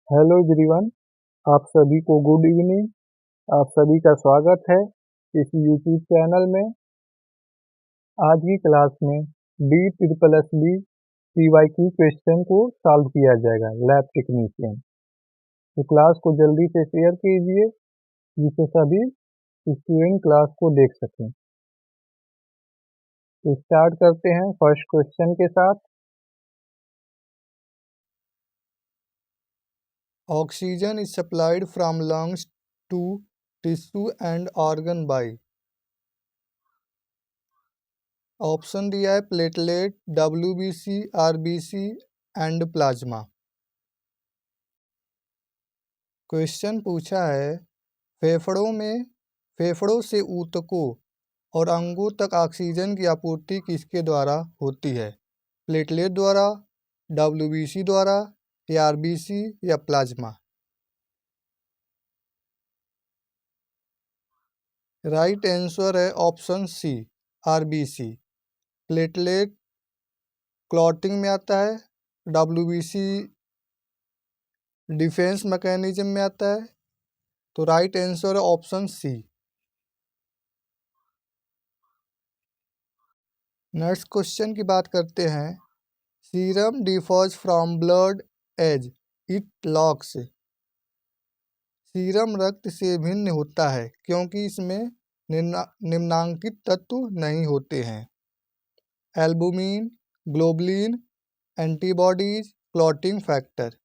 Hello everyone, आप सभी को गुड इवनिंग। आप सभी का स्वागत है इस यूट्यूब चैनल में। आज की क्लास में D triple S B PYQ question को सॉल्व किया जाएगा लैब टेक्नीशियन। तो क्लास को जल्दी से शेयर कीजिए जिससे सभी स्टूडेंट क्लास को देख सकें। तो स्टार्ट करते हैं फर्स्ट क्वेश्चन के साथ। Oxygen is supplied from lungs to tissue and organ by option दिया है platelet, WBC, RBC and plasma. Question पूछा है फेफड़ों से ऊतकों और अंगों तक ऑक्सीजन की आपूर्ति किसके द्वारा होती है? प्लेटलेट द्वारा, WBC द्वारा या RBC या प्लाज्मा। राइट आंसर है option C, RBC। Platelet clotting में आता है, WBC डिफेंस मैकेनिज्म में आता है। तो राइट आंसर है ऑप्शन सी। नेक्स्ट क्वेश्चन की बात करते हैं। Serum differs from blood as it lacks. सीरम रक्त से भिन्न होता है क्योंकि इसमें निम्नांकित तत्व नहीं होते हैं। Albumin, globulin, antibodies, clotting factor.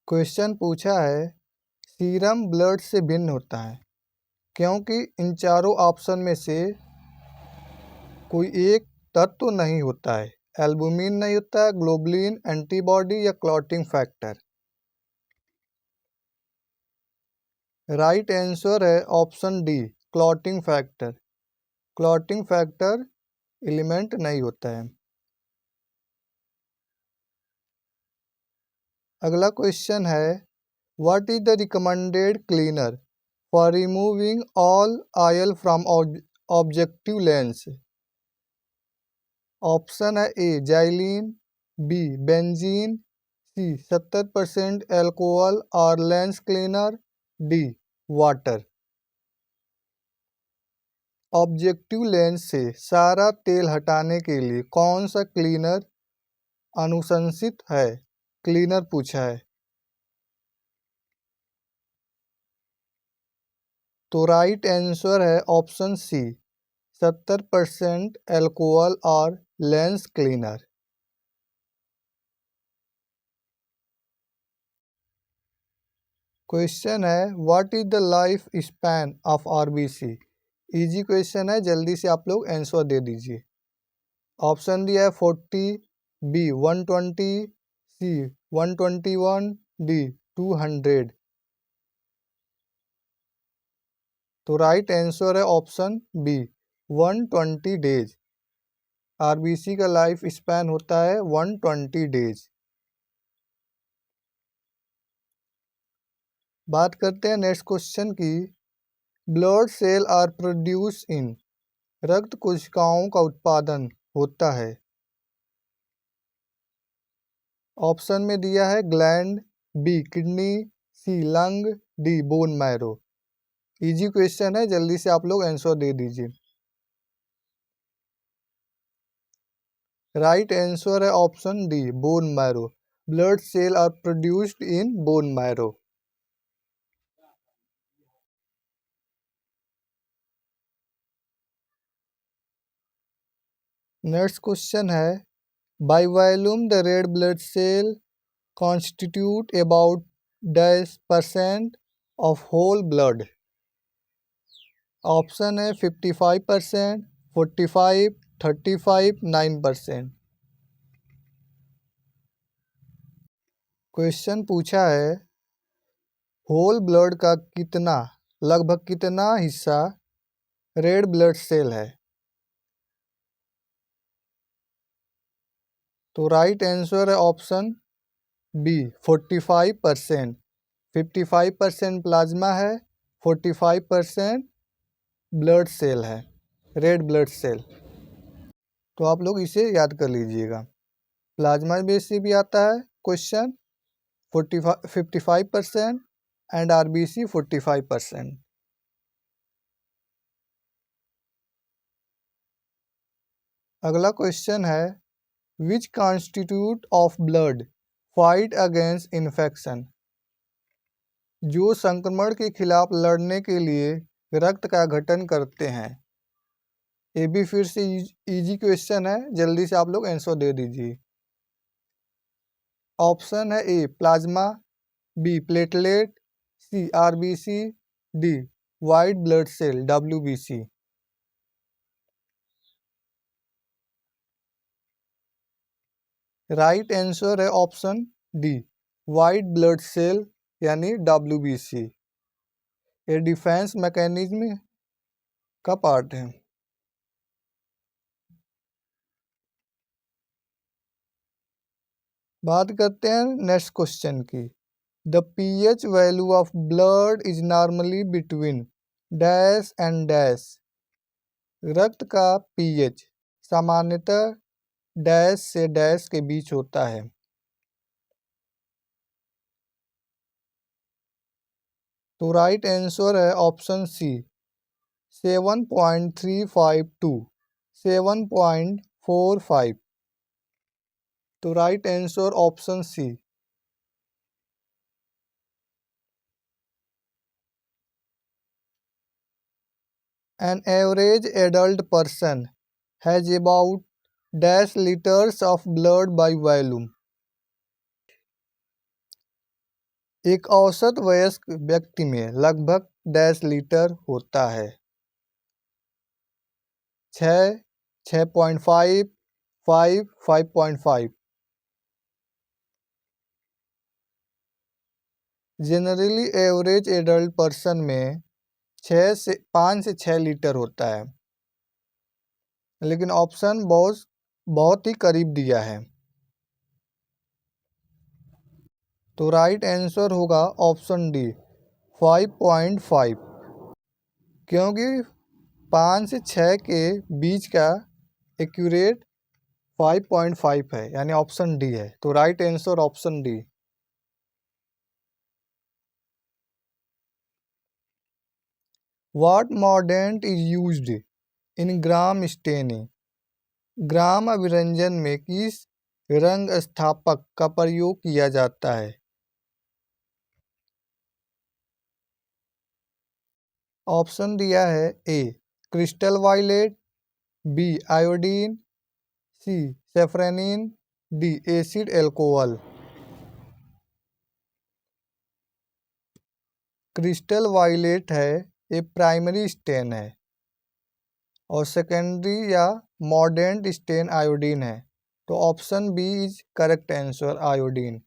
Question पूछा है सीरम ब्लड से भिन्न होता है क्योंकि इन चारों ऑप्शन में से कोई एक तत्व नहीं होता है। एल्बुमिन नहीं होता है, ग्लोबुलिन, एंटीबॉडी या क्लॉटिंग फैक्टर। राइट आंसर है option D, clotting factor. Clotting factor element नहीं होता है। अगला क्वेश्चन है what is the recommended cleaner for removing all oil from objective lens. Option है ए जाइलिन, बी बेंजीन, सी 70% एल्कोहल और lens cleaner, D water. Objective lens से सारा तेल हटाने के लिए कौन सा क्लीनर अनुशंसित है? क्लीनर पूछा है। तो राइट आंसर है ऑप्शन सी, 70% एल्कोहल और लेंस क्लीनर। क्वेश्चन है what is the life span of RBC। Easy question है, जल्दी से आप लोग आंसर दे दीजिए। ऑप्शन दिया है 40, बी 120, सी 121, डी 200। तो राइट आंसर है ऑप्शन बी 120 डेज। RBC का लाइफ स्पैन होता है 120 डेज। बात करते हैं नेक्स्ट क्वेश्चन की। Blood cell are produce in, रक्त कोशिकाओं का उत्पादन होता है। ऑप्शन में दिया है gland, B kidney, C lung, D bone marrow. Easy question है, जल्दी से आप लोग आंसर दे दीजिए। राइट आंसर है option D, bone marrow. Blood cell are produced in bone marrow. Next question है by volume the red blood cell constitute about %, of whole blood. Option है 55%, 45, 35, 9%। क्वेश्चन पूछा है होल ब्लड का लगभग कितना हिस्सा रेड ब्लड सेल है? तो राइट आंसर है ऑप्शन बी 45%। 55% प्लाज्मा है, 45% ब्लड सेल है, रेड ब्लड सेल। तो आप लोग इसे याद कर लीजिएगा। प्लाज्मा बेस से भी आता है क्वेश्चन 55% एंड आरबीसी 45%। अगला क्वेश्चन है which constitute of blood fight against infection. जो संक्रमण के खिलाफ लड़ने के लिए रक्त का गठन करते हैं। ये भी फिर से इजी क्वेश्चन है, जल्दी से आप लोग आंसर दे दीजिए। ऑप्शन है A plasma, B platelet, C RBC, D white blood cell WBC. Right answer है option D white blood cell यानी डब्ल्यूबीसी। ये डिफेंस मैकेनिज्म का पार्ट है। बात करते हैं नेक्स्ट क्वेश्चन की। The pH value of blood is normally between dash and dash. रक्त का pH सामान्यतः डैश से डैश के बीच होता है। तो राइट आंसर है ऑप्शन सी 7.35 टू 7.45। तो right answer option C. An average adult person has about dash liters of blood by volume। एक औसत वयस्क व्यक्ति में लगभग डैश लीटर होता है। 6, 6.5, 5, 5.5। जनरली एवरेज एडल्ट पर्सन में 5 से 6 लीटर होता है, लेकिन ऑप्शन बहुत ही करीब दिया है। तो राइट आंसर होगा ऑप्शन डी 5.5, क्योंकि 5 से 6 के बीच का एक्यूरेट 5.5 है, यानी ऑप्शन डी है। तो right answer option D. What mordant is used in Gram staining. Gram अभिरंजन में किस रंग स्थापक का प्रयोग किया जाता है। ऑप्शन दिया है A crystal violet, B iodine, C safranin, D acid alcohol. Crystal violet है ये प्राइमरी स्टेन है और सेकेंडरी या मॉर्डेंट स्टेन आयोडीन है। तो option B is correct answer iodine.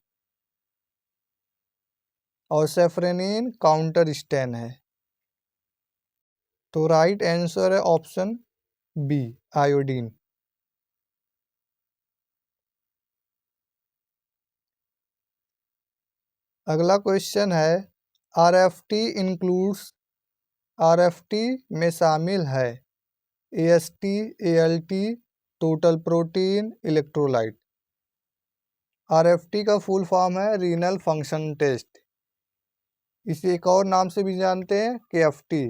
और सेफ्रेनिन काउंटर स्टेन है। तो राइट आंसर है ऑप्शन बी आयोडीन। अगला क्वेश्चन है आरएफटी इंक्लूड्स। आरएफटी में शामिल है AST, ALT, total protein, electrolyte. RFT का फुल फॉर्म है रीनल फंक्शन टेस्ट। इसे एक और नाम से भी जानते हैं केएफटी,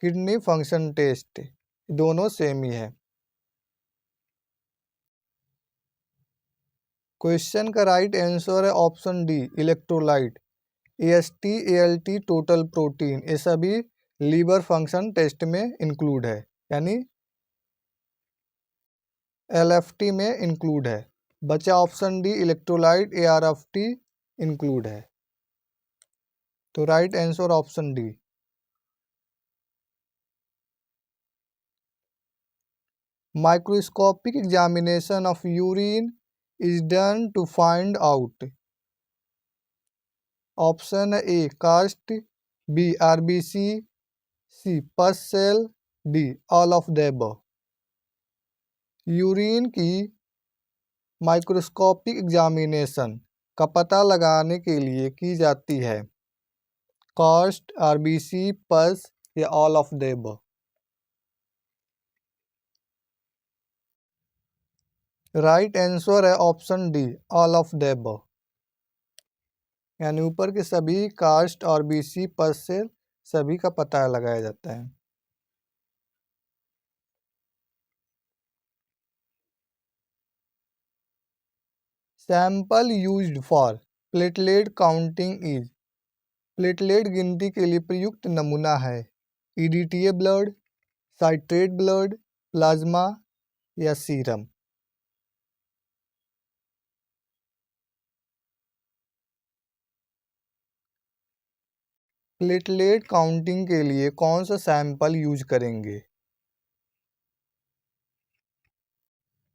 किडनी फंक्शन टेस्ट। दोनों सेम ही है। क्वेश्चन का राइट आंसर है option D electrolyte. AST, ALT, total protein ये सभी लीवर फंक्शन टेस्ट में इंक्लूड है, यानी एलएफटी में इंक्लूड है। बचा option D electrolyte ARFT include है। तो right answer option D. Microscopic examination of urine is done to find out. Option A cast, B RBC, C pus cell, D all of the above. Urine की microscopic examination का पता लगाने के लिए की जाती है कास्ट, आरबीसी, पस या all of the above. Right answer है option D, all of the above. यानी ऊपर के सभी कास्ट और बीसी पद से सभी का पता लगाया जाता है। Sample used for platelet counting is, platelet गिनती के लिए प्रयुक्त नमूना है EDTA blood, citrate blood, plasma या सीरम। प्लेटलेट काउंटिंग के लिए कौन सा सैंपल यूज करेंगे?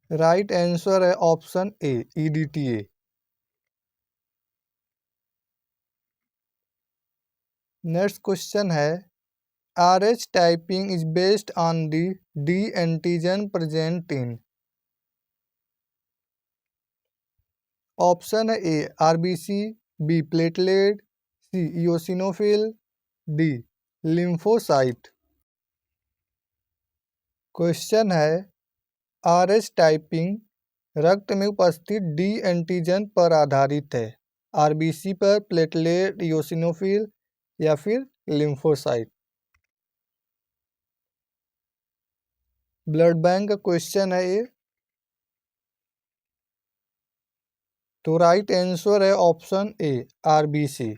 राइट आंसर है ऑप्शन ए, ईडीटीए। नेक्स्ट क्वेश्चन है, RH typing is based on the D antigen present in. Option है ए, आरबीसी, बी प्लेटलेट, सी इओसिनोफिल, डी लिम्फोसाइट। क्वेश्चन है, RH टाइपिंग रक्त में उपस्थित डी एंटीजन पर आधारित है, आरबीसी पर, प्लेटलेट, इओसिनोफिल या फिर लिम्फोसाइट। ब्लड बैंक का क्वेश्चन है ये। तो राइट आंसर है ऑप्शन ए, आरबीसी।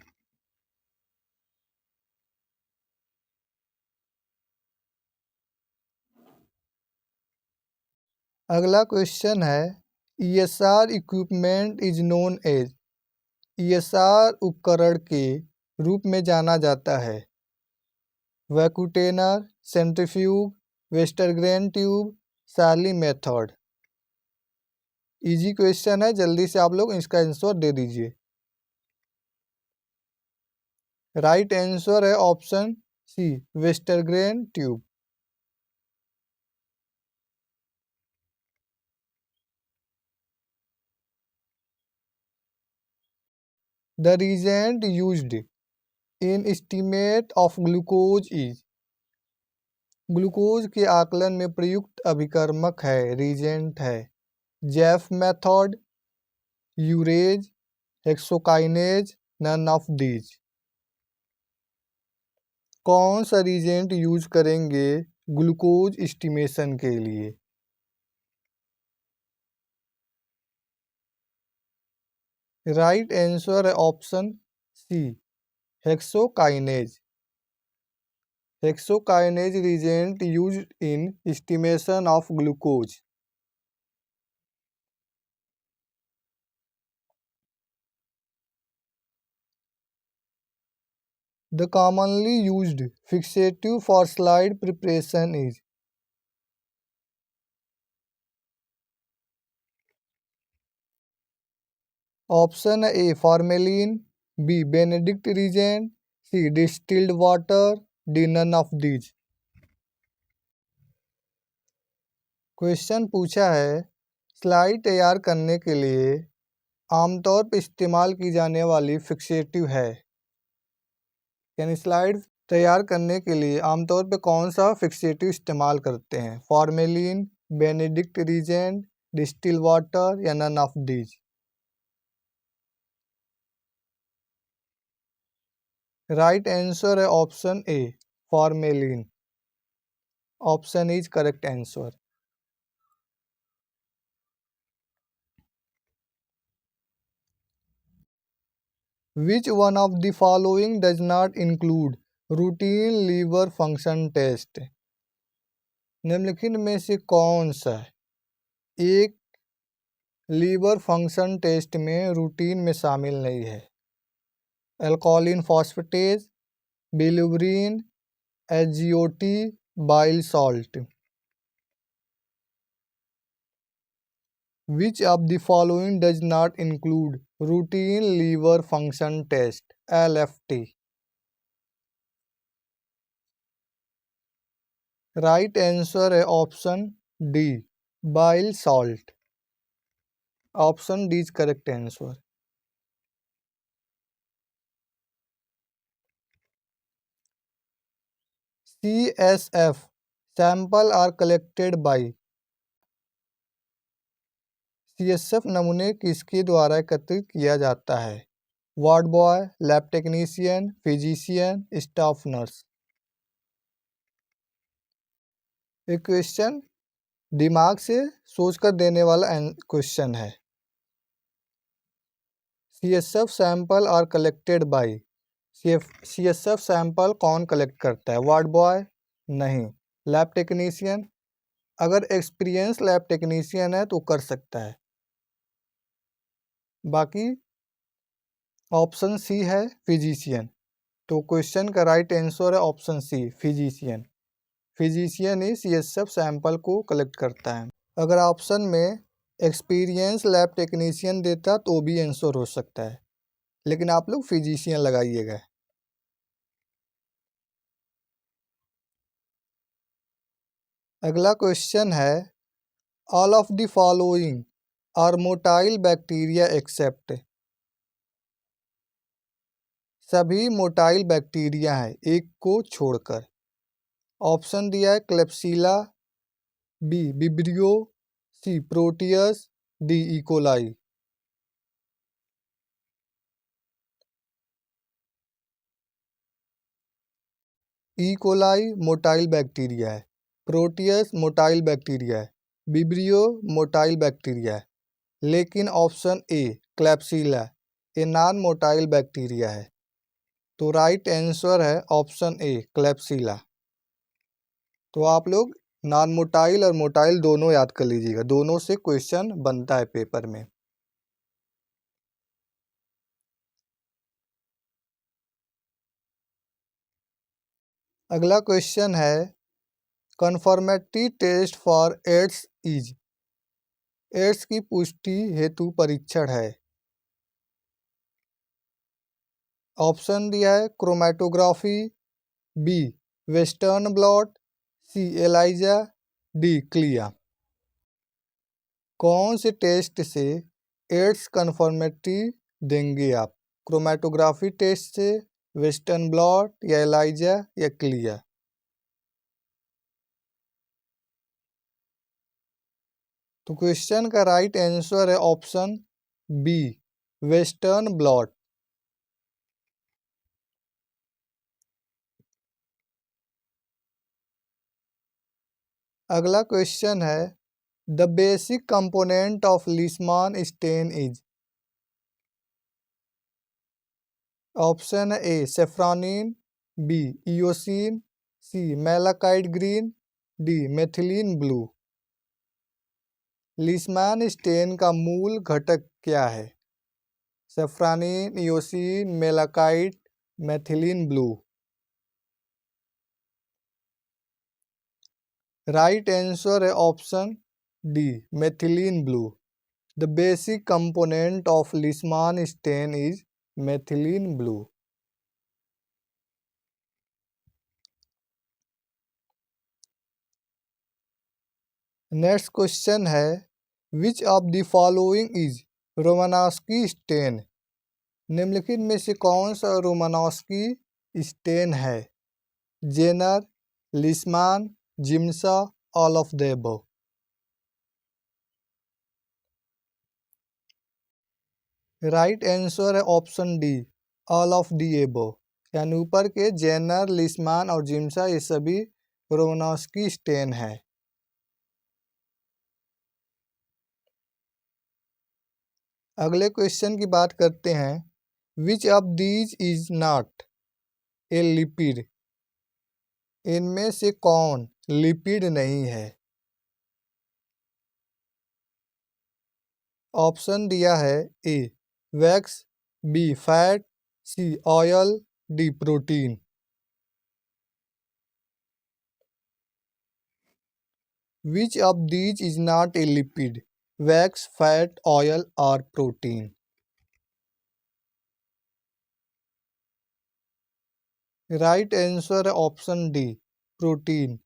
अगला क्वेश्चन है, ESR equipment is known as, ESR उपकरण के रूप में जाना जाता है vacutainer, centrifuge, Westergren tube, Sahli method. Easy question है, जल्दी से आप लोग इसका आंसर दे दीजिए। राइट आंसर है option C, Westergren tube. The reagent used in estimate of glucose is, glucose के आकलन में प्रयुक्त अभिकर्मक है, रीजेंट है Jaffe method, urease, hexokinase, none of these. कौन सा रीजेंट यूज करेंगे ग्लूकोज एस्टिमेशन के लिए? राइट आंसर है option C, hexokinase. Hexokinase reagent used in estimation of glucose. The commonly used fixative for slide preparation is, option A formalin, B Benedict reagent, C distilled water, D none of these. Question पूछा है, slide तैयार करने के लिए आमतौर पर इस्तेमाल की जाने वाली फिक्सेटिव है, यानी स्लाइड तैयार करने के लिए आमतौर पे कौन सा फिक्सेटिव इस्तेमाल करते हैं? Formalin, Benedict reagent, distil water या none of these. Right answer है option A, formalin. Option is correct answer. Which one of the following does not include routine liver function test? निम्नलिखित में से कौन सा एक लीवर फंक्शन टेस्ट में routine में शामिल नहीं है? Alkaline phosphatase, bilirubin, SGOT, bile salt. Which of the following does not include routine liver function test, LFT? Right answer है option D, bile salt. Option D is correct answer. CSF sample are collected by, CSF नमूने किसके द्वारा एकत्रित किया जाता है? Ward boy, lab technician, physician, staff nurse. एक question दिमाग से सोचकर देने वाला क्वेश्चन है। CSF sample are collected by. CSF sample कौन कलेक्ट करता है? Ward boy? नहीं। Lab technician? अगर एक्सपीरियंस लैब टेक्नीशियन है तो कर सकता है। बाकी ऑप्शन सी है फिजिशियन। तो क्वेश्चन का राइट आंसर है ऑप्शन सी, फिजिशियन। फिजिशियन ही CSF सैंपल को कलेक्ट करता है। अगर ऑप्शन में एक्सपीरियंस लैब टेक्नीशियन देता तो भी आंसर हो सकता है, लेकिन आप लोग फिजिशियन लगाइएगा। अगला क्वेश्चन है, all of the following are motile bacteria except. सभी मोटाइल बैक्टीरिया हैं एक को छोड़कर। ऑप्शन दिया है klebsiella, B vibrio, C proteus, D E coli. E coli motile bacteria है, प्रोटियस मोटाइल बैक्टीरिया है, विब्रियो मोटाइल बैक्टीरिया है, लेकिन ऑप्शन ए क्लेप्सिला ये नॉन मोटाइल बैक्टीरिया है। तो राइट आंसर है ऑप्शन ए क्लेप्सिला। तो आप लोग नॉन मोटाइल और मोटाइल दोनों याद कर लीजिएगा, दोनों से क्वेश्चन बनता है पेपर में। अगला क्वेश्चन है, confirmatory test for AIDS is. AIDS की पुष्टि हेतु परीक्षण है। ऑप्शन दिया है chromatography, B western blot, C ELISA, D CLIA. कौन से टेस्ट से एड्स कन्फर्मेटरी देंगे आप? क्रोमेटोग्राफी टेस्ट से, वेस्टर्न ब्लॉट या एलाइजा या क्लिया? तो क्वेश्चन का राइट आंसर है ऑप्शन बी वेस्टर्न ब्लॉट। अगला क्वेश्चन है, the basic component of Leishman stain is. Option A safranin, B eosin, C मैलाकाइड green, D methylene blue. Leishman stain का मूल घटक क्या है? Safranin, eosin, malachite, methylene blue. Right answer है option D methylene blue. The basic component of Leishman stain is methylene blue. Next question है, which of the following is Romanowsky stain. निम्नलिखित में से कौन सा रोमानस्की स्टेन है? Jenner, Leishman, Giemsa, all of the above. Right answer है option D all of the above. यानी ऊपर के जेनर, लीशमान और जिम्सा ये सभी रोमानस्की स्टेन है। अगले क्वेश्चन की बात करते हैं, which of these is not a lipid. इनमें से कौन लिपिड नहीं है? ऑप्शन दिया है A wax, B fat, C oil, D protein. Which of these is not a lipid? Wax, fat, oil और प्रोटीन। राइट आंसर है option D protein.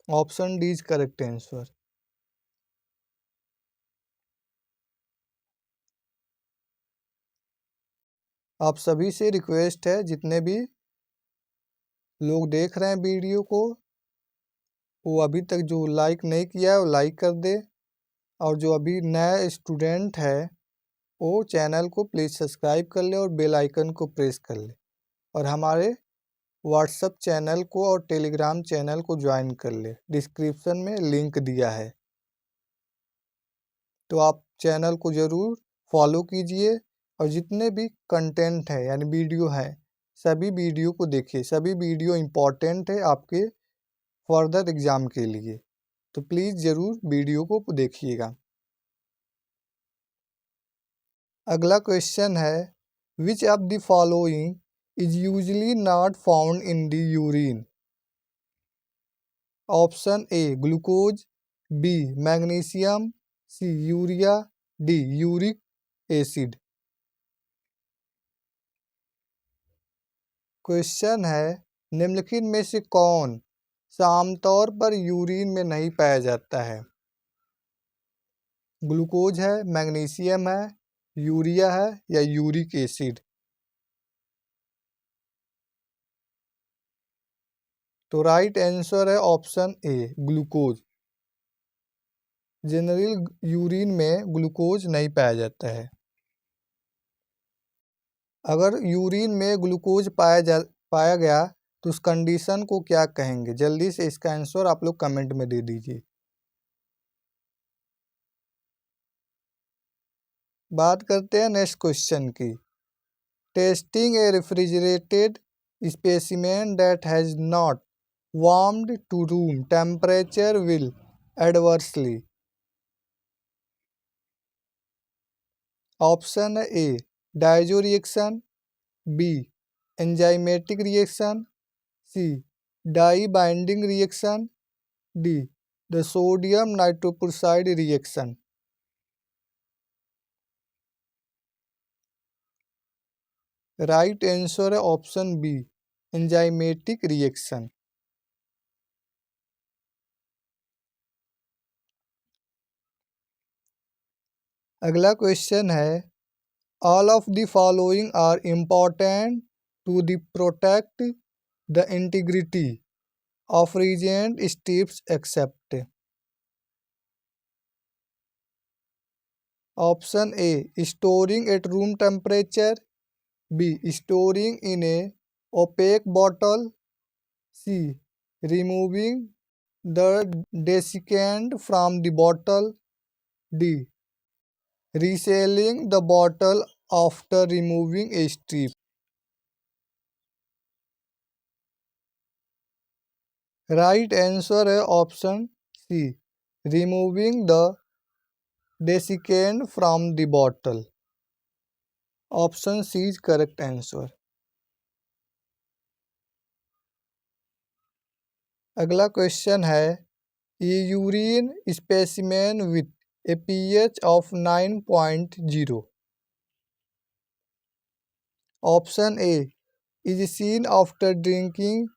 Option D is correct answer. आप सभी से request है, जितने भी लोग देख रहे हैं वीडियो को, वो अभी तक जो लाइक नहीं किया है वो लाइक कर दे, और जो अभी नया स्टूडेंट है वो चैनल को प्लीज़ सब्सक्राइब कर ले और बेल आइकन को प्रेस कर ले, और हमारे व्हाट्सएप चैनल को और टेलीग्राम चैनल को ज्वाइन कर ले। डिस्क्रिप्शन में लिंक दिया है, तो आप चैनल को ज़रूर फॉलो कीजिए, और जितने भी कंटेंट है यानी वीडियो है सभी वीडियो को देखिए। सभी वीडियो इम्पोर्टेंट है आपके फर्दर एग्ज़ाम के लिए, तो प्लीज़ ज़रूर वीडियो को देखिएगा। अगला क्वेश्चन है, which of the following is usually not found in the urine? Option A glucose, B magnesium, C urea, D uric acid. Question है, निम्नलिखित में से कौन सा आमतौर पर यूरिन में नहीं पाया जाता है? ग्लूकोज है, मैग्नीशियम है, यूरिया है या यूरिक एसिड? तो राइट आंसर है option A glucose. General urine में ग्लूकोज नहीं पाया जाता है। अगर यूरिन में ग्लूकोज पाया गया तो उस कंडीशन को क्या कहेंगे? जल्दी से इसका आंसर आप लोग कमेंट में दे दीजिए। बात करते हैं नेक्स्ट क्वेश्चन की। Testing a refrigerated specimen that has not warmed to room temperature will adversely. Option है A diazo reaction, B enzymatic reaction, C dye binding reaction, D the sodium nitrochloride reaction. Right answer है option B enzymatic reaction. अगला question है, all of the following are important to the protect the integrity of reagent strips except. Option A storing at room temperature, B storing in a opaque bottle, C removing the desiccant from the bottle, D resealing the bottle after removing a strip। Right answer है option C removing the desiccant from the bottle. Option C is correct answer. अगला question है, ये urine specimen with a pH of 9.0। Option A is seen after drinking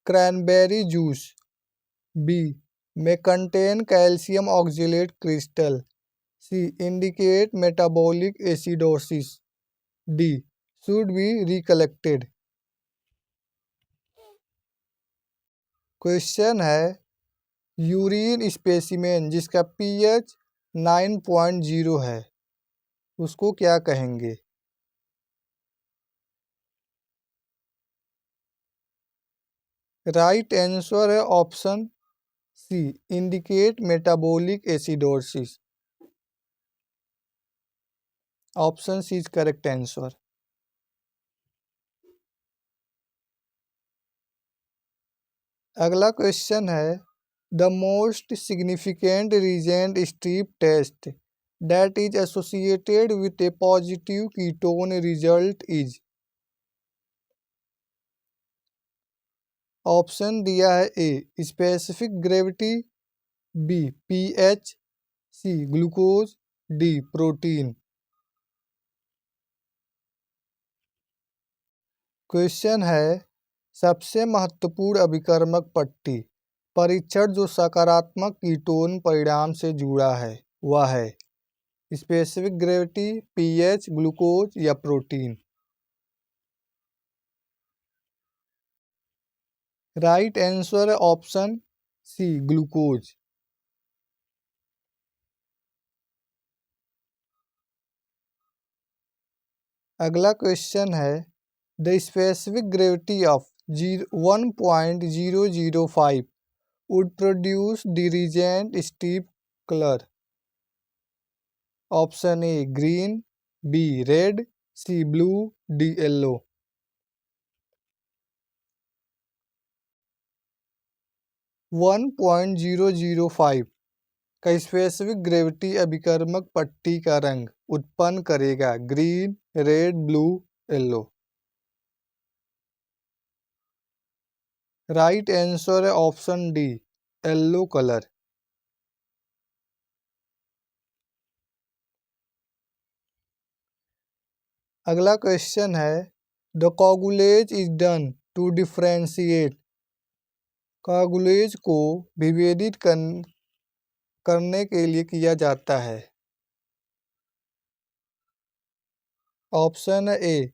cranberry juice, B may contain calcium oxalate crystal, C indicate metabolic acidosis, D should be recollected। Question है, urine specimen जिसका pH 9.0 है उसको क्या कहेंगे? Right answer है option C indicate metabolic acidosis. Option C is correct answer. अगला question है, the most significant reagent strip test that is associated with a positive ketone result is. Option दिया है A specific gravity, B pH, C glucose, D protein. Question है, सबसे महत्वपूर्ण अभिकर्मक पट्टी परीक्षण जो सकारात्मक कीटोन परिणाम से जुड़ा है वह है स्पेसिफिक ग्रेविटी, पीएच, ग्लूकोज या प्रोटीन। राइट आंसर है ऑप्शन सी ग्लूकोज। अगला क्वेश्चन है the specific gravity of 1.005 would produce the reagent steep color. Option A green, B red, C blue, D yellow. 1.005 का स्पेसिफिक ग्रेविटी अभिकर्मक पट्टी का रंग उत्पन्न करेगा green, red, blue, yellow. Right answer है option D yellow colour. अगला question है the coagulase is done to differentiate. Coagulase को विभेदित करने के लिए किया जाता है। Option A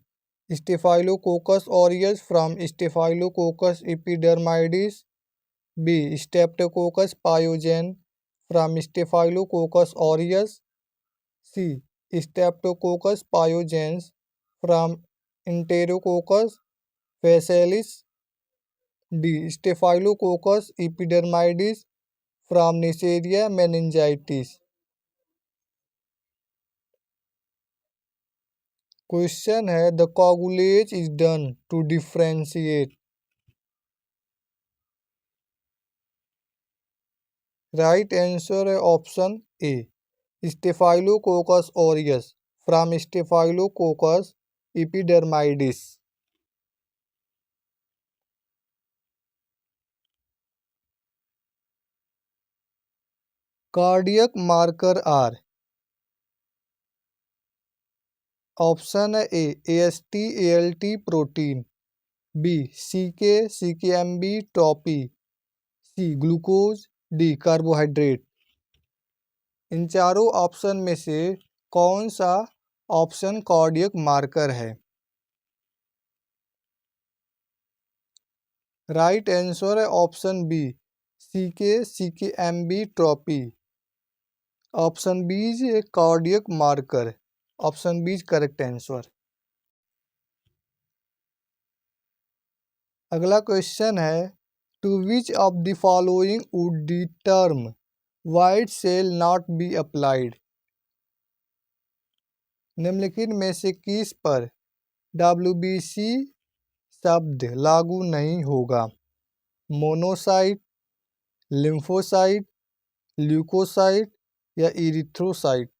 staphylococcus aureus from staphylococcus epidermidis, B streptococcus pyogen from staphylococcus aureus, C streptococcus pyogenes from enterococcus faecalis, D staphylococcus epidermidis from neisseria meningitidis. Question है the coagulase is done to differentiate. Right answer है option A staphylococcus aureus from staphylococcus epidermidis. Cardiac marker are. Option है A AST ALT protein, B CK CKMB trop I, C glucose, D carbohydrate. इन चारों option में से कौन सा option cardiac marker है? Right answer है option B CK CKMB trop I. Option B is a cardiac marker. Option B is correct answer. अगला question है to which of the following would the term white cell not be applied. निम्नलिखित में से किस पर WBC शब्द लागू नहीं होगा? मोनोसाइट, लिम्फोसाइट, ल्यूकोसाइट या इरिथ्रोसाइट।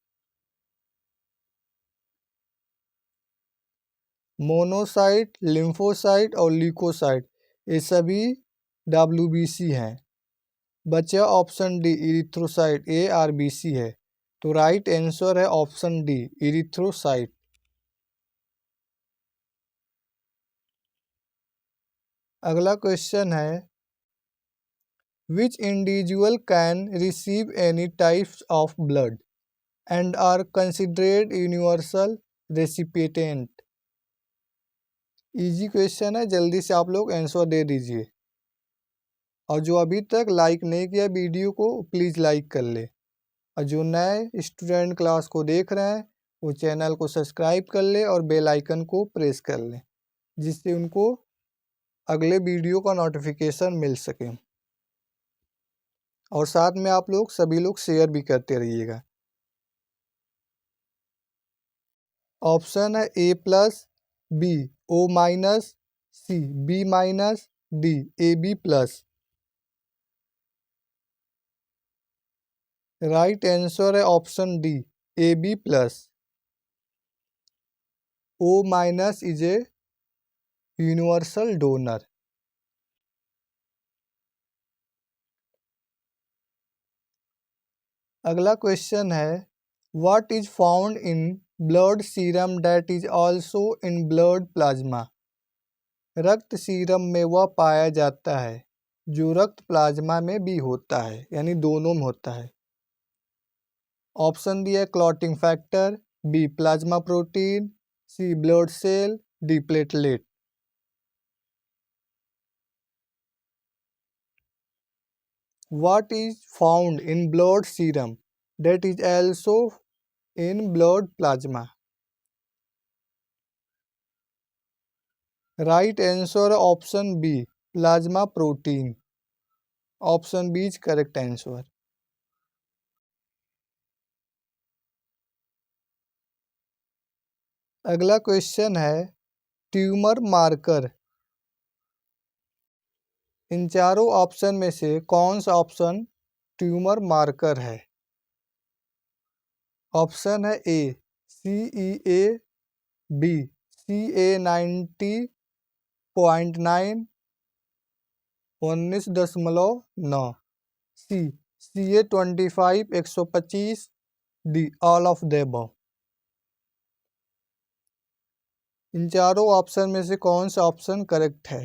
मोनोसाइट, लिम्फोसाइट और ल्यूकोसाइट ये सभी WBC हैं। बचा ऑप्शन डी इरिथ्रोसाइट ARBC है। तो राइट आंसर है ऑप्शन डी इरिथ्रोसाइट। अगला क्वेश्चन है which individual can receive any types of blood and are considered universal recipient. Easy question है, जल्दी से आप लोग आंसर दे दीजिए। और जो अभी तक लाइक नहीं किया वीडियो को प्लीज़ लाइक कर ले। और जो नए स्टूडेंट क्लास को देख रहे हैं वो चैनल को सब्सक्राइब कर ले और बेल आइकन को प्रेस कर ले, जिससे उनको अगले वीडियो का नोटिफिकेशन मिल सके। और साथ में आप लोग सभी लोग शेयर भी करते रहिएगा। ऑप्शन है A+, B O-, C B-, D AB+। Right answer है option D AB+। O- is a universal donor. अगला क्वेश्चन है what is found in blood serum that is also in blood plasma. रक्त serum में वह पाया जाता है जो रक्त प्लाज्मा में भी होता है, यानी दोनों में होता है। ऑप्शन दिया clotting factor, B plasma protein, C blood cell, D platelet. What is found in blood serum that is also in blood plasma? Right answer option B, plasma protein. Option B is correct answer. अगला question है tumour marker. इन चारों option में से कौन सा option tumour marker है? Option है A CEA, B CA90.9 19.9, C CA25 125, D all of the above. इन चारों ऑप्शन में से कौन सा ऑप्शन करेक्ट है?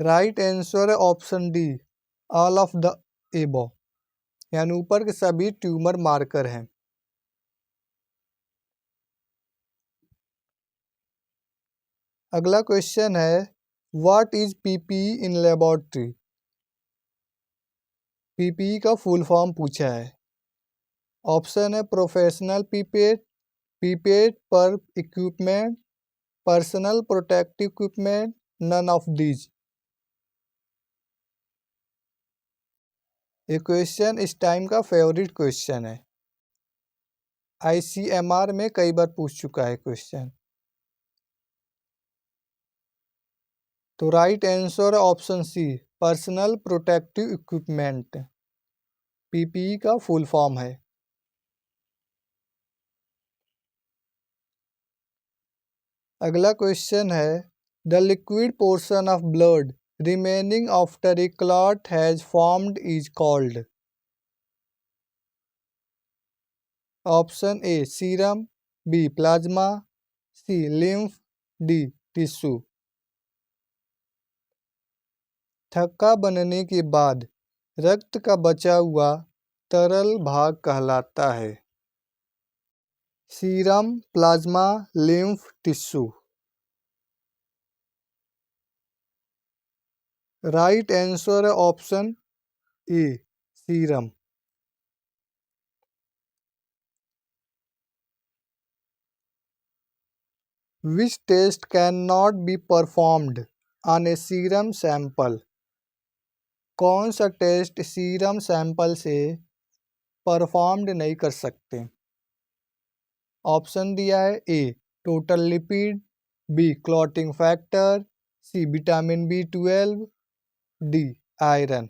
राइट आंसर है option D, all of the above, यानी ऊपर के सभी ट्यूमर मार्कर हैं। अगला क्वेश्चन है what is PPE in laboratory. PPE का फुल फॉर्म पूछा है। ऑप्शन है प्रोफेशनल पीपेट, पीपेट पर equipment, personal protective equipment, none of these. ये क्वेश्चन इस टाइम का फेवरेट क्वेश्चन है। ICMR में कई बार पूछ चुका है क्वेश्चन। तो राइट आंसर है option C, personal protective equipment. PPE का फुल फॉर्म है। अगला क्वेश्चन है the liquid portion of blood remaining after a clot has formed is called. Option A serum, B plasma, C lymph, D tissue. थक्का बनने के बाद रक्त का बचा हुआ तरल भाग कहलाता है serum, plasma, lymph, tissue. Right answer है option A serum. Which test can not be performed on a serum sample. कौन सा टेस्ट सीरम सैंपल से परफॉर्म्ड नहीं कर सकते? ऑप्शन दिया है A total lipid, B clotting factor, C vitamin B12, D iron.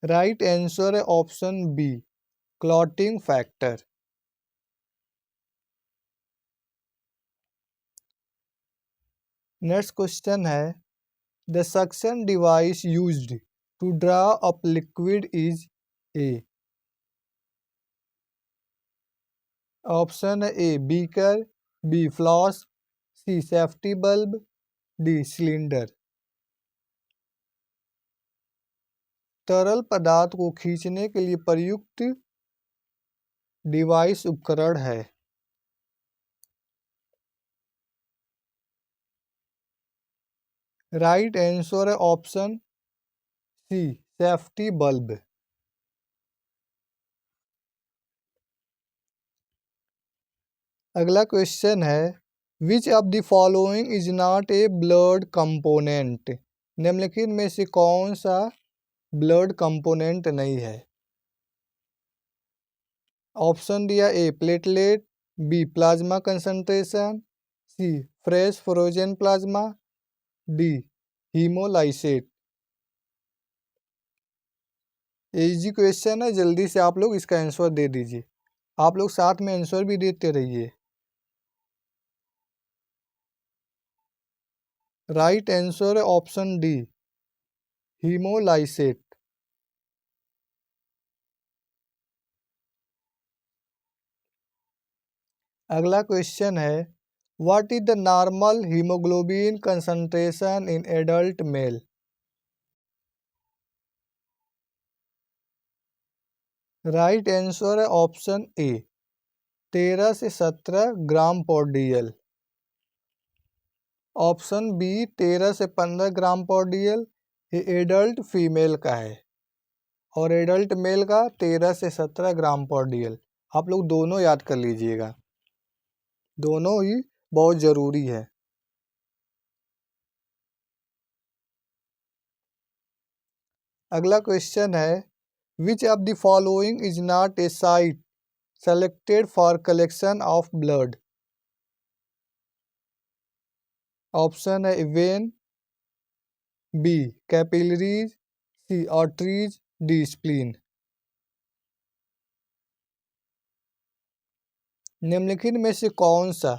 Right answer है option B clotting factor. Next question है the suction device used to draw up liquid is a. Option है ए beaker, B flask, C safety bulb, D cylinder. तरल पदार्थ को खींचने के लिए प्रयुक्त डिवाइस उपकरण है। राइट आंसर है ऑप्शन सी सेफ्टी बल्ब। अगला क्वेश्चन है which of the following is not A blood component. निम्नलिखित में से कौन सा ब्लड कंपोनेंट नहीं है? ऑप्शन दिया A platelet, B plasma concentration, C fresh frozen plasma, D haemolysate. Easy question है, जल्दी से आप लोग इसका आंसर दे दीजिए। आप लोग साथ में आंसर भी देते रहिए। राइट आंसर है ऑप्शन डी हीमोलाइसेट। अगला क्वेश्चन है what is the normal haemoglobin concentration in adult mail. Right answer है ऑप्शन ए 13 से 17 ग्राम पर डीएल। ऑप्शन बी 13 से 15 ग्राम पर डीएल ये एडल्ट फीमेल का है, और एडल्ट मेल का 13 से 17 ग्राम पर डीएल। आप लोग दोनों याद कर लीजिएगा, दोनों ही बहुत ज़रूरी है। अगला क्वेश्चन है, which of the following is not a site selected for collection of blood? Option है vein, B capillaries, C arteries, D spleen. निम्नलिखित में से कौन सा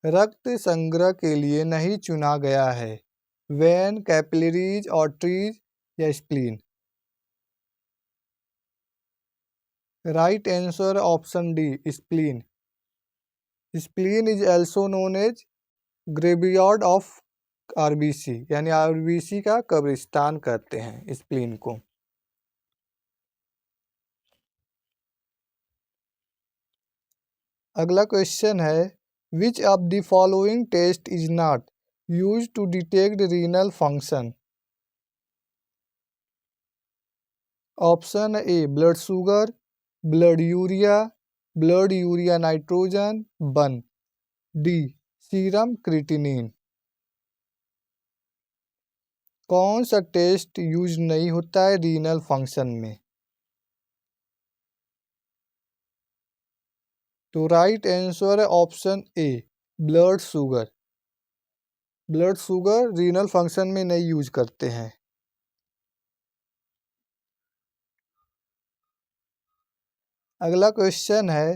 रक्त संग्रह के लिए नहीं चुना गया है? वेन, कैपिलरीज, आर्टरीज या spleen? Right answer option D spleen. Spleen is also known as graveyard of RBC, यानी आरबीसी का कब्रिस्तान कहते हैं स्प्लीन को। अगला क्वेश्चन है, which of the following test is not use to detect renal function? Option A blood sugar, blood urea nitrogen, one, D serum creatinine. कौन सा टेस्ट यूज नहीं होता है रीनल फंक्शन में? तो राइट आंसर है option A blood sugar. Blood sugar renal function में नहीं यूज करते हैं। अगला क्वेश्चन है,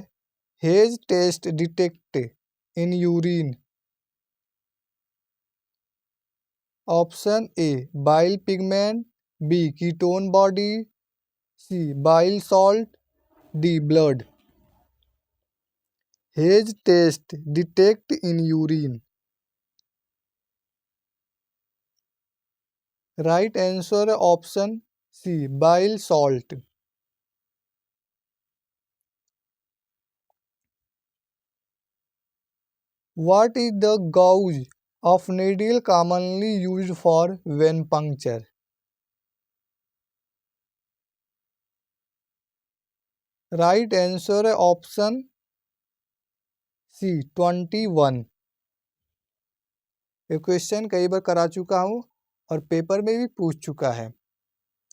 Hay's test detect in urine? Option A bile pigment, B ketone body, C bile salt, D blood. Hay's test detect in urine. Right answer है option C bile salt. What is the gauge of needle commonly used for vein puncture? Right answer है option सी 21। ये question कई बार करा चुका हूँ और paper में भी पूछ चुका है,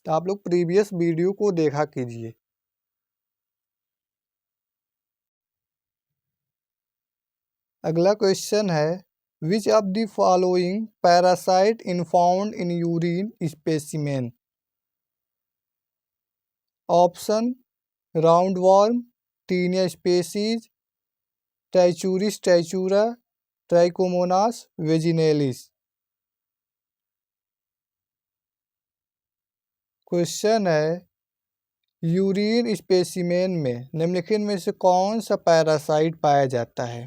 तो आप लोग प्रीवियस वीडियो को देखा कीजिए। अगला क्वेश्चन है, which of the following parasite in found in urine specimen? Option round worm, taenia species, trichuris trichiura, trichomonas vaginalis. Question है, यूरिन स्पेसिमेन में निम्नलिखित में से कौन सा पैरासाइट पाया जाता है?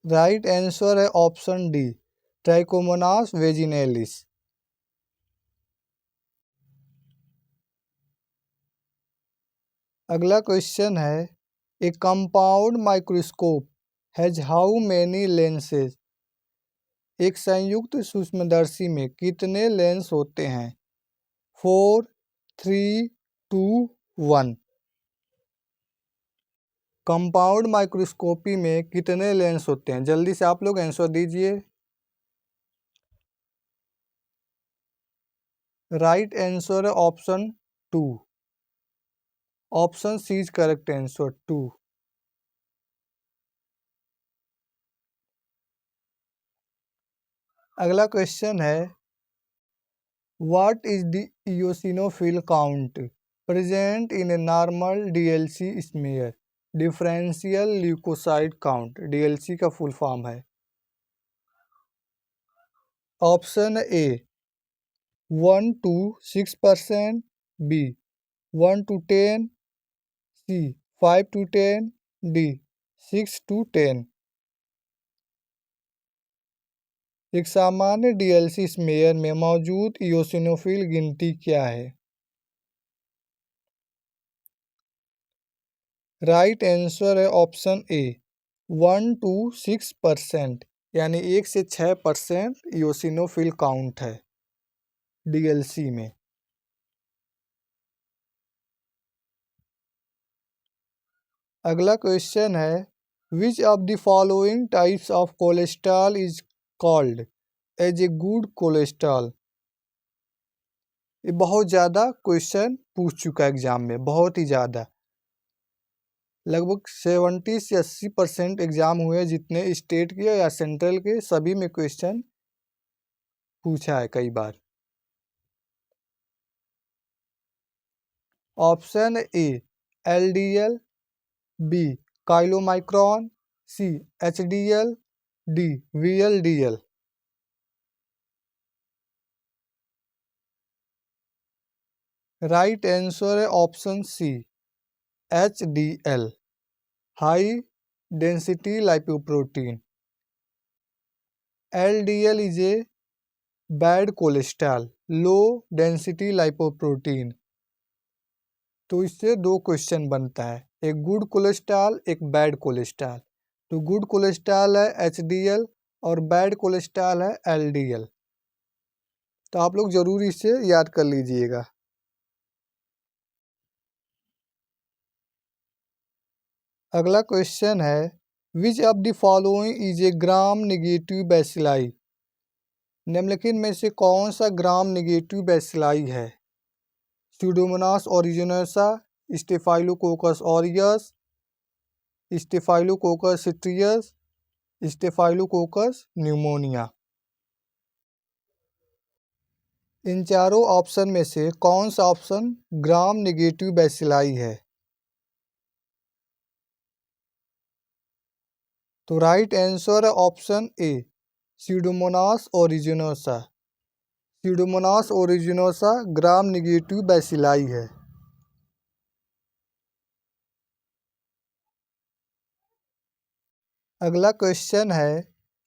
राइट आंसर है ऑप्शन डी ट्राइकोमोनास वेजिनेलिस। अगला क्वेश्चन है, ए compound microscope has how many lenses? एक संयुक्त सूक्ष्मदर्शी में कितने लेंस होते हैं? 4, 3, 2, 1। कंपाउंड माइक्रोस्कोपी में कितने लेंस होते हैं? जल्दी से आप लोग आंसर दीजिए। राइट आंसर है option 2। Option C is correct answer 2। अगला क्वेश्चन है, what is the eosinophil count present in a normal DLC smear? Differential leukocyte count DLC का फुल फॉर्म है। Option A 1 to 6%, B 1 to 10, C 5 to 10, D 6 to 10। एक सामान्य DLC smear में मौजूद इयोसिनोफिल गिनती क्या है? राइट आंसर है ऑप्शन ए 1 to 6%, यानी 1 से 6% इयोसिनोफिल काउंट है डीएलसी में। अगला क्वेश्चन है which of the following types of cholesterol is called as a good cholesterol. ये बहुत ज़्यादा क्वेश्चन पूछ चुका है एग्जाम में, बहुत ही ज़्यादा। लगभग 70 से 80% एग्जाम हुए जितने स्टेट के या सेंट्रल के, सभी में क्वेश्चन पूछा है कई बार। Option A LDL, B chylomicron, C HDL, D VLDL. Right answer है option C HDL, high density lipoprotein. LDL is a bad cholesterol, low density lipoprotein. तो इससे दो क्वेश्चन बनता है, एक गुड कोलेस्ट्रॉल एक बैड कोलेस्ट्रॉल। तो गुड कोलेस्ट्रॉल है एचडीएल और बैड कोलेस्ट्रॉल है एलडीएल। तो आप लोग जरूर इसे याद कर लीजिएगा। अगला क्वेश्चन है which of the following is a gram negative bacilli. निम्नलिखित में से कौन सा ग्राम नेगेटिव बैसिलाई है। Pseudomonas aeruginosa, staphylococcus aureus, staphylococcus citreus, staphylococcus pneumoniae. इन चारों ऑप्शन में से कौन सा ऑप्शन ग्राम नेगेटिव बैसिलाई है। तो राइट आंसर है ऑप्शन ए स्यूडोमोनास ओरिजिनोसा। स्यूडोमोनास ओरिजिनोसा ग्राम नेगेटिव बैसिलाई है। अगला क्वेश्चन है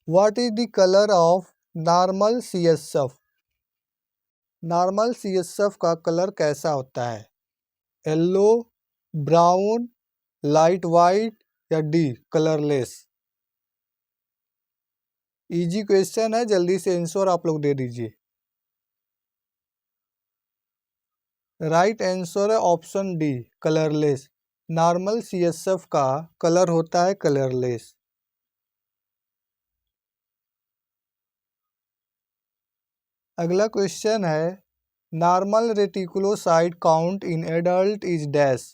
what is the colour of normal CSF. Normal CSF का कलर कैसा होता है, येलो, ब्राउन, लाइट वाइट या डी कलरलेस। इजी क्वेश्चन है, जल्दी से आंसर आप लोग दे दीजिए। राइट आंसर है option D colourless. Normal CSF का कलर होता है कलरलेस। अगला क्वेश्चन है normal reticulocyte count in adult is dash.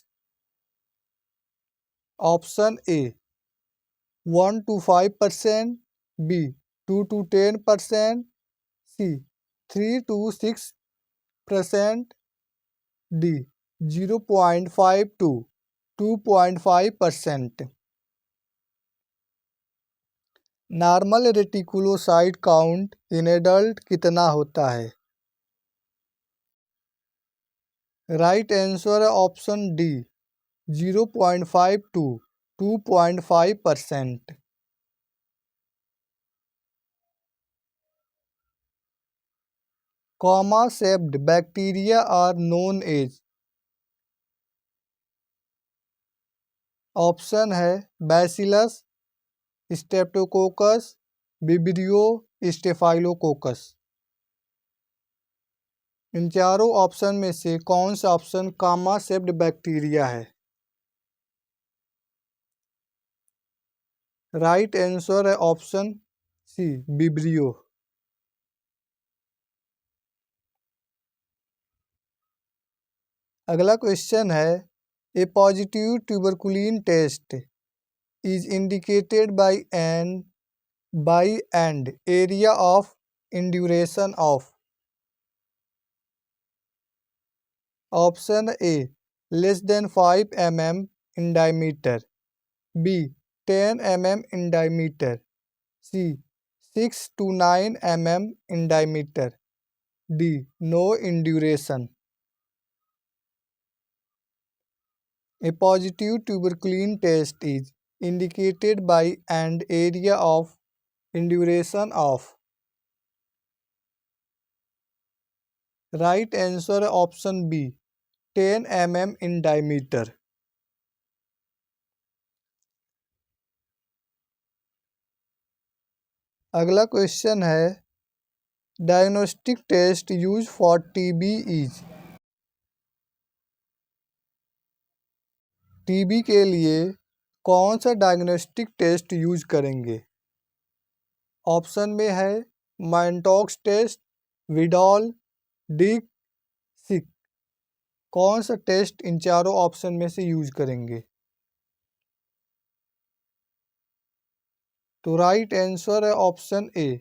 Option A 1 to 5%, B 2 to 10%, C 3 to 6%, D 0.5 to 2.5%। Normal reticulocyte count in adult कितना होता है। Right answer है option D 0.5 to 2.5%। Comma shaped bacteria are known as. Option है bacillus, streptococcus, vibrio, staphylococcus. इन चारों option में से कौन सा ऑप्शन कॉमा शेप्ड बैक्टीरिया है। राइट आंसर है ऑप्शन सी विब्रियो। अगला क्वेश्चन है ए positive tuberculin test is indicated by and area of induration of. Option A less than 5 mm in diameter, B 10 mm in diameter, C 6 to 9 mm in diameter, D no induration। A positive tuberculin test is indicated by and area of induration of। Right answer है option B 10 mm in diameter। अगला question है diagnostic test use for TB is. TB के लिए कौन सा diagnostic test use करेंगे? Option में है मैनटॉक्स टेस्ट, विडॉल, डिक, सिक। कौन सा टेस्ट इन चारों ऑप्शन में से यूज करेंगे? तो राइट आंसर है option A,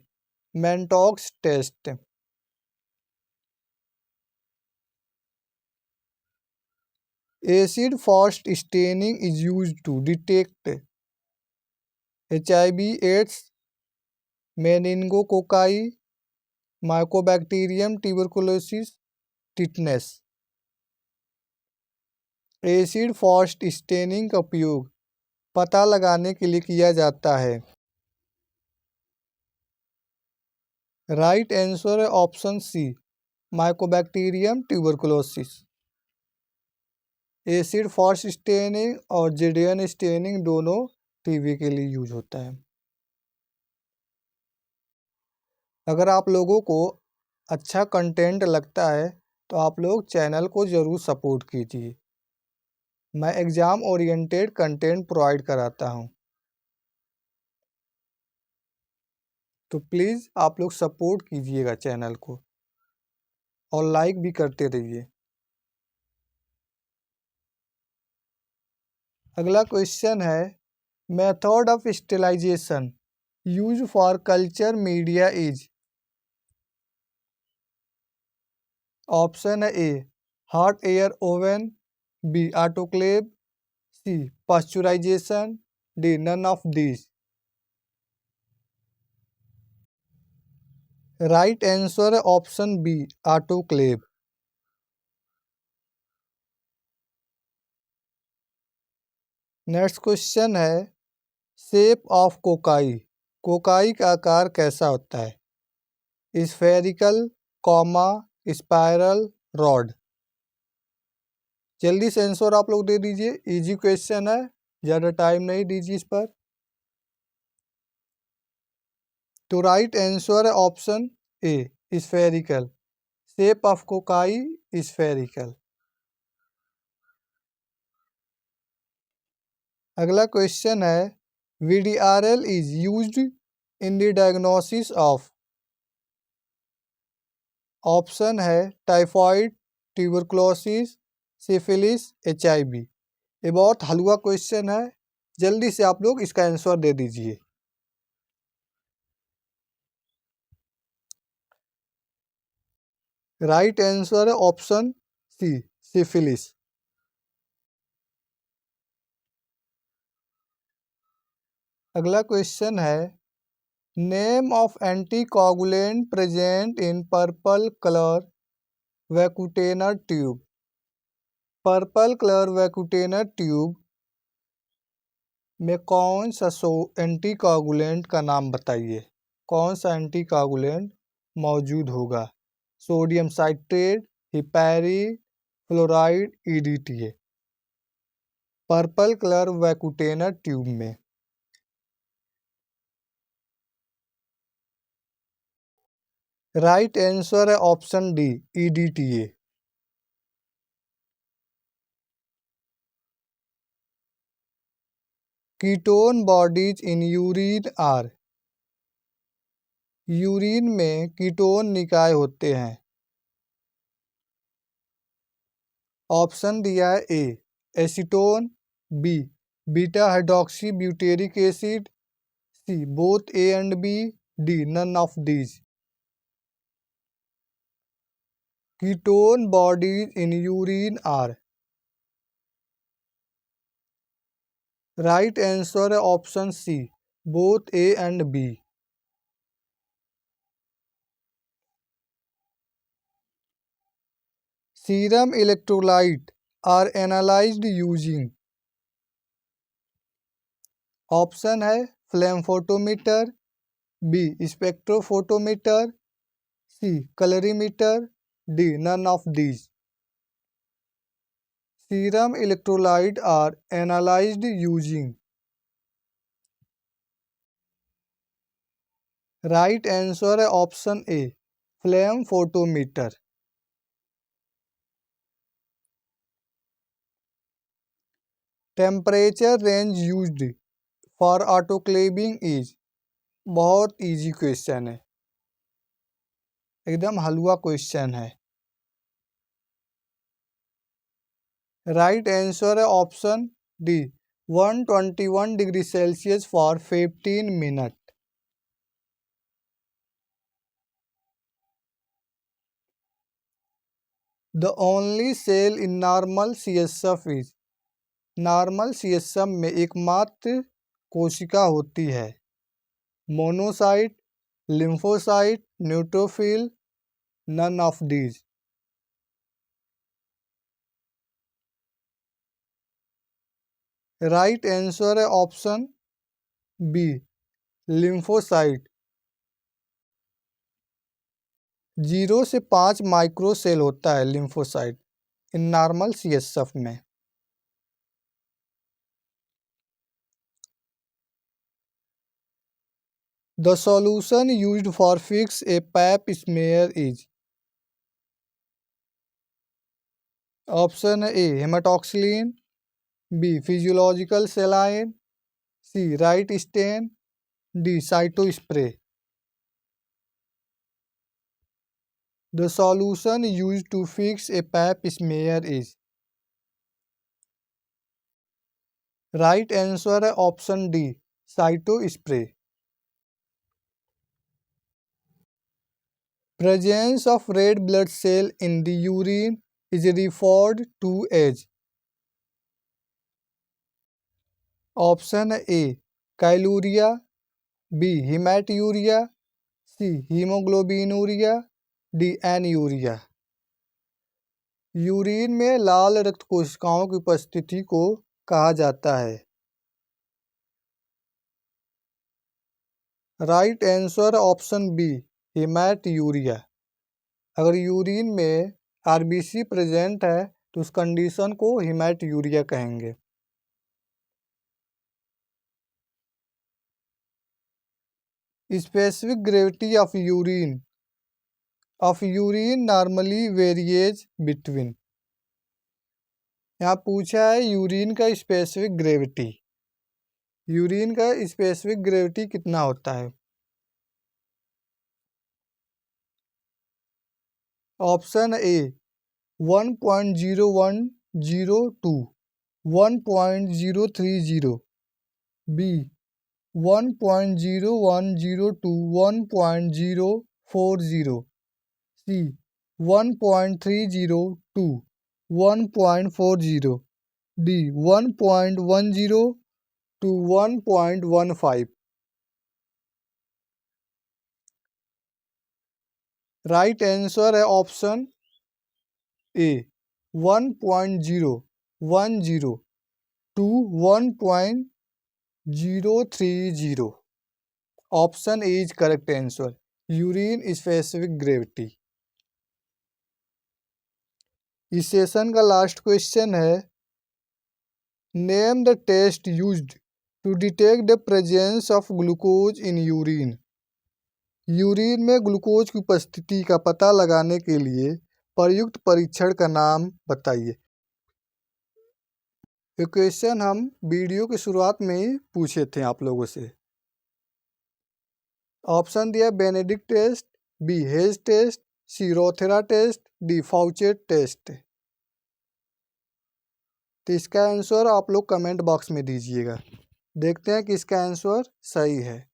Mantoux test. Acid fast staining is used to detect HIV, AIDS, meningococci, mycobacterium tuberculosis, tetanus. Acid fast staining का उपयोग पता लगाने के लिए किया जाता है। राइट आंसर है option C, mycobacterium tuberculosis. Acid fast staining और जेडियन स्टेनिंग दोनों टीबी के लिए यूज होता है। अगर आप लोगों को अच्छा कंटेंट लगता है तो आप लोग चैनल को ज़रूर सपोर्ट कीजिए। मैं एग्ज़ाम ओरिएंटेड कंटेंट प्रोवाइड कराता हूँ, तो प्लीज़ आप लोग सपोर्ट कीजिएगा चैनल को और लाइक भी करते रहिए। अगला क्वेश्चन है method of sterilization use for culture media is. Option है A, hot air oven, B, autoclave, C, pasteurization, D, none of this. Right answer है option B, autoclave. Next question है शेप ऑफ कोकाई। कोकाई का आकार कैसा होता है? Spherical, comma, spiral, rod. जल्दी से आंसर आप लोग दे दीजिए, इजी क्वेश्चन है, ज़्यादा टाइम नहीं दीजिए इस पर। तो राइट आंसर है option A, spherical. Shape of cocci spherical. अगला क्वेश्चन है VDRL is used in the diagnosis of. Option है टाइफॉइड, ट्यूबरकुलोसिस, सिफिलिस, HIV। ये बहुत हलवा क्वेश्चन है, जल्दी से आप लोग इसका आंसर दे दीजिए। राइट आंसर है ऑप्शन सी, सिफिलिस। अगला क्वेश्चन है name of anticoagulant present in purple colour vacutainer tube. Purple colour vacutainer tube में कौन सा एंटीकोगुलेंट का नाम बताइए? कौन सा एंटीकोगुलेंट मौजूद होगा? Sodium citrate, heparin, fluoride, EDTA। Purple colour vacutainer tube में राइट आंसर है option D, EDTA। Ketone bodies in urine are. Urine में कीटोन निकाय होते हैं। ऑप्शन दिया है A, acetone, B, beta hydroxy butyric acid, C, both A and B, D, none of these. Ketone bodies in urine are. Right answer है option C, both A and B. Serum electrolyte are analysed using. Option है flame photometer, B, spectrophotometer, C, colorimeter, D, none of these. Serum electrolyte are analysed using right answer है option A, flame photometer. Temperature range used for autoclaving is, बहुत easy question है, एकदम हलवा question है। Right answer है option D, 121 degree Celsius for 15 minute. The only cell in normal CSF is, normal CSF में एकमात्र कोशिका होती है। Monocyte, lymphocyte, neutrophil, none of these. Right answer है ऑप्शन बी, लिम्फोसाइट। 0 से 5 माइक्रो सेल होता है लिम्फोसाइट इन नॉर्मल CSF में। The solution used for fix a Pap smear is, option A haematoxylin, B physiological saline, C Wright stain, D cytospray. The solution used to fix a Pap smear is, right answer है option D, cytospray. Presence of red blood cell in the urine is referred to as, option A chyluria, B haematuria, C haemoglobinuria, D anuria. Urine में लाल रक्त कोशिकाओं की उपस्थिति को कहा जाता है। Right answer option B, haematuria. अगर यूरिन में RBC प्रेजेंट है तो उस कंडीशन को हिमैट्यूरिया कहेंगे। Specific gravity of urine normally varies between, यहाँ पूछा है यूरिन का स्पेसिफिक ग्रेविटी। यूरिन का स्पेसिफिक ग्रेविटी कितना होता है? Option A 1.0102, 1.030, B 1.0102, 1.040, C 1.302, 1.40, D 1.10 to 1.15। Right answer है option A 1.010 to 1.030। Option A is correct answer, urine specific gravity. इस सेशन का लास्ट क्वेश्चन है, name the test used to detect the presence of glucose in urine. Urine में glucose की उपस्थिति का पता लगाने के लिए प्रयुक्त परीक्षण का नाम बताइए। ये क्वेश्चन हम वीडियो की शुरुआत में ही पूछे थे आप लोगों से। ऑप्शन दिया Benedict's test, B Hay's test, C Rothera test, D Fouchet test. तो इसका आंसर आप लोग कमेंट बॉक्स में दीजिएगा, देखते हैं कि इसका आंसर सही है।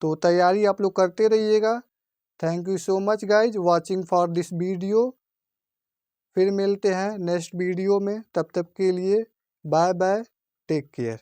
तो तैयारी आप लोग करते रहिएगा। Thank you so much guys watching for this video. फिर मिलते हैं नेक्स्ट वीडियो में, तब तक के लिए बाय बाय, टेक केयर।